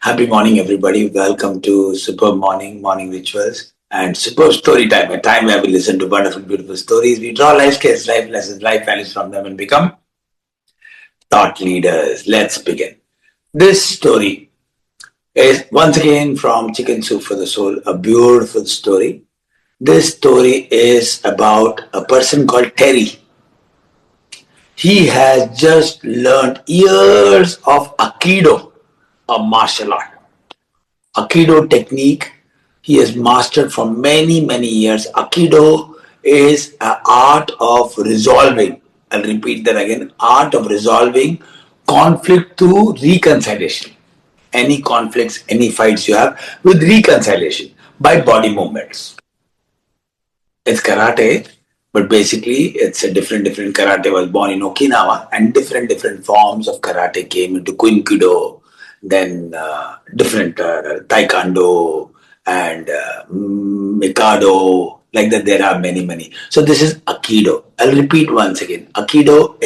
Happy morning, everybody. Welcome to Superb Morning Rituals, and Superb Story Time, a time where we listen to wonderful, beautiful stories. We draw life skills, life lessons, life values from them and become thought leaders. Let's begin. This story is once again from Chicken Soup for the Soul, a beautiful story. This story is about a person called Terry. He has just learned years of Aikido, a martial art. Aikido technique he has mastered for many years. Aikido is an art of resolving. I'll repeat that again. Art of resolving conflict through reconciliation. Any conflicts, any fights you have with reconciliation by body movements. It's karate, but basically it's a different karate. Was born in Okinawa, and different forms of karate came into Kunkido, then different taekwondo and mikado, like that. There are many. So this is Aikido. I'll repeat once again. Uh, Aikido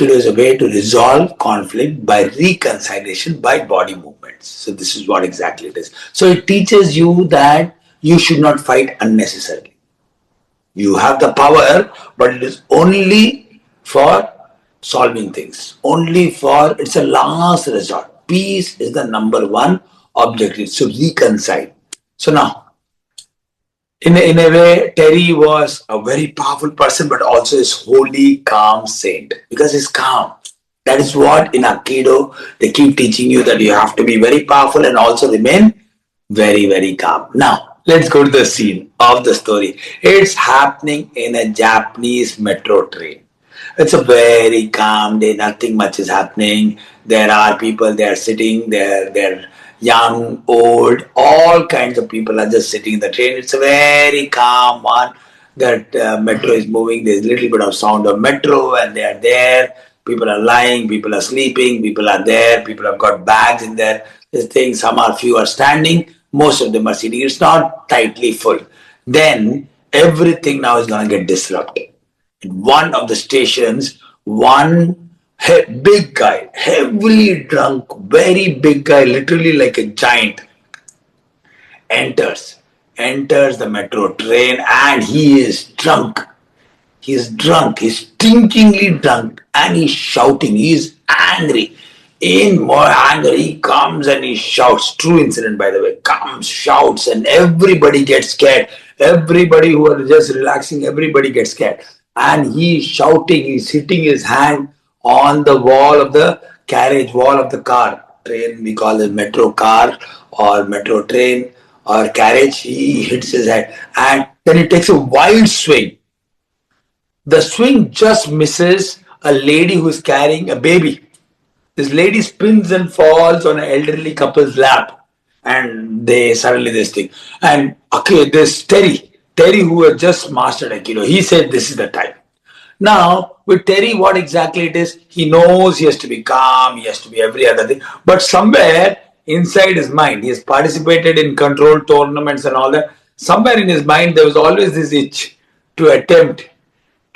is a way to resolve conflict by reconciliation by body movements. So this is what exactly it is. So it teaches you that you should not fight unnecessarily. You have the power, but it is only for solving things. Only for, it's a last resort. Peace is the number one objective. So reconcile. So now, in a way, Terry was a very powerful person, but also is holy, calm saint because he's calm. That is what in Aikido they keep teaching you, that you have to be very powerful and also remain very calm. Now, let's go to the scene of the story. It's happening in a Japanese metro train. It's a very calm day, nothing much is happening. There are people, they are sitting, they're young, old, all kinds of people are just sitting in the train. It's a very calm one. That metro is moving, there's a little bit of sound of metro and they are there. People are lying, people are sleeping, people are there, people have got bags in there. This thing, few are standing, most of them are sitting. It's not tightly full. Then everything now is going to get disrupted. In one of the stations, one big guy, heavily drunk, very big guy, literally like a giant, enters enters the metro train, and he is drunk. He's drunk, he's stinkingly drunk, and he's shouting, he's angry. In more anger, he comes and he shouts. True incident, by the way. Comes, shouts, and everybody gets scared. Everybody who are just relaxing, everybody gets scared. And he's shouting, he's hitting his hand on the wall of the carriage, wall of the car. Train, we call it metro car or metro train or carriage. He hits his head, and then he takes a wild swing. The swing just misses a lady who's carrying a baby. This lady spins and falls on an elderly couple's lap, and they suddenly this thing. And okay, this Terry who had just mastered Aikido, he said this is the time. Now, with Terry, what exactly it is, he knows he has to be calm, he has to be every other thing. But somewhere inside his mind, he has participated in control tournaments and all that. Somewhere in his mind, there was always this itch to attempt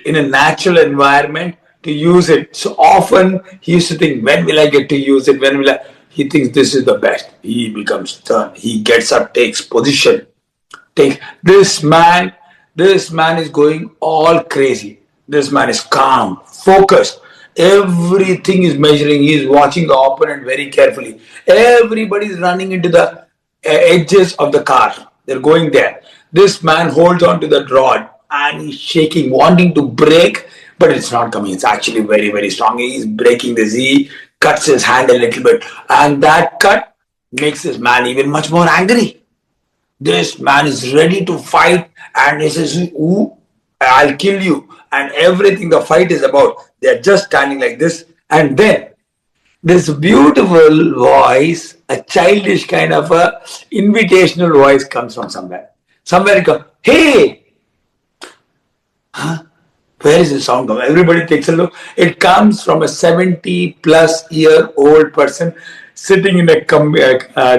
in a natural environment to use it. So often he used to think, when will I get to use it? When will I? He thinks this is the best. He becomes stern. He gets up, takes position. This man is going all crazy. This man is calm, focused. Everything is measuring. He is watching the opponent very carefully. Everybody is running into the edges of the car. They're going there. This man holds on to the rod and he's shaking, wanting to break, but it's not coming. It's actually very strong. He's breaking this. He cuts his hand a little bit, and that cut makes this man even much more angry. This man is ready to fight, and he says, "Ooh, I'll kill you." And everything the fight is about. They're just standing like this, and then this beautiful voice, a childish kind of a invitational voice, comes from somewhere. Somewhere it comes, "Hey, huh? Where is the sound come?" Everybody takes a look. It comes from a 70-plus-year-old person sitting in a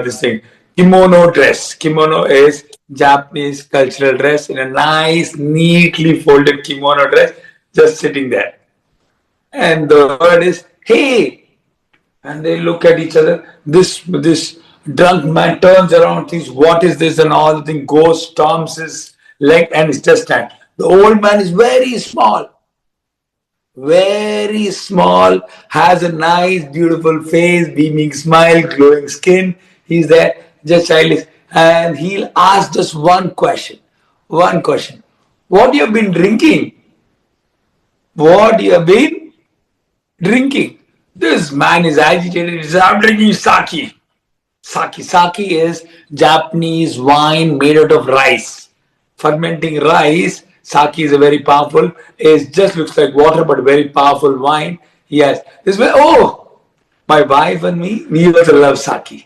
this thing, kimono dress. Kimono is Japanese cultural dress, in a nice, neatly folded kimono dress, just sitting there. And the word is, "Hey, and they look at each other. This drunk man turns around, thinks, "What is this?" and all the thing goes, stomps his leg, and it's just that. The old man is very small, has a nice, beautiful face, beaming smile, glowing skin. He's there, just childish, and he'll ask just one question. One question. What you have been drinking? What you have been drinking? This man is agitated. He says, "I'm drinking sake." Sake is Japanese wine made out of rice. Fermenting rice, sake is a very powerful, it just looks like water but very powerful wine. Yes. This way, oh, my wife and me, we also love sake.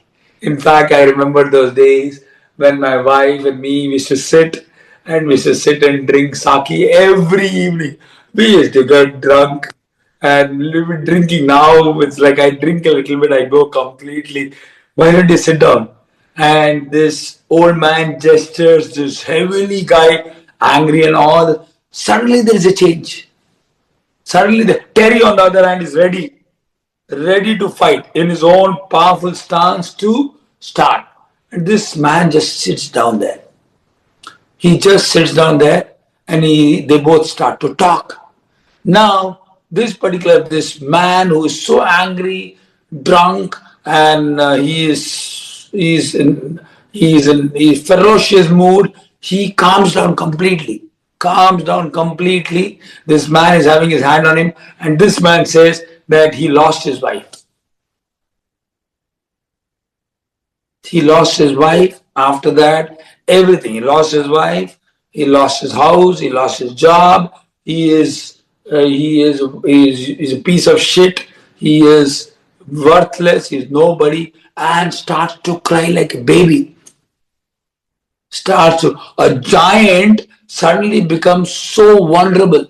In fact, I remember those days when my wife and me used to sit and drink sake every evening. We used to get drunk and little bit drinking. Now it's like I drink a little bit, I go completely. Why don't you sit down? And this old man gestures, this heavily guy, angry and all. Suddenly there is a change. Suddenly the Terry on the other hand is ready to fight in his own powerful stance to start. And this man just sits down there. He just sits down there and they both start to talk. Now, this man who is so angry, drunk, and he's ferocious mood. He calms down completely. Calms down completely. This man is having his hand on him, and this man says that he lost his wife. He lost his wife. After that, everything. He lost his wife. He lost his house. He lost his job. He is a piece of shit. He is worthless. He's nobody, and starts to cry like a baby. A giant suddenly becomes so vulnerable.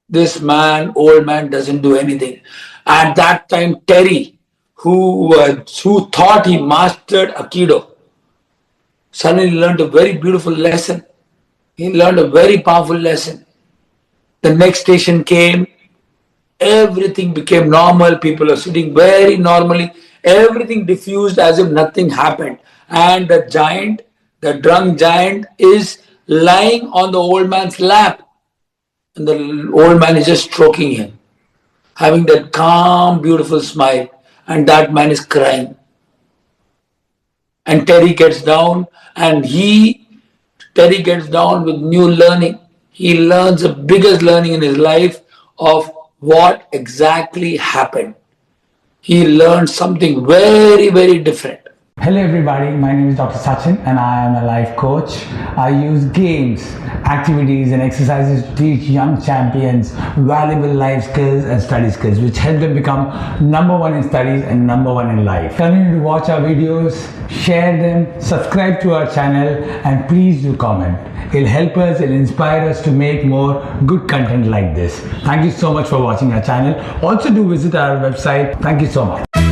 This man, old man, doesn't do anything. At that time, Terry, who thought he mastered Aikido, suddenly learned a very beautiful lesson. He learned a very powerful lesson. The next station came. Everything became normal. People are sitting very normally. Everything diffused as if nothing happened. And the drunk giant, is lying on the old man's lap. And the old man is just stroking him, having that calm, beautiful smile. And that man is crying. And Terry gets down Terry gets down with new learning. He learns the biggest learning in his life of what exactly happened. He learned something very, very different. Hello everybody, my name is Dr. Sachin and I am a life coach. I use games, activities and exercises to teach young champions valuable life skills and study skills which help them become number one in studies and number one in life. Continue to watch our videos, share them, subscribe to our channel and please do comment. It'll help us, it'll inspire us to make more good content like this. Thank you so much for watching our channel. Also do visit our website. Thank you so much.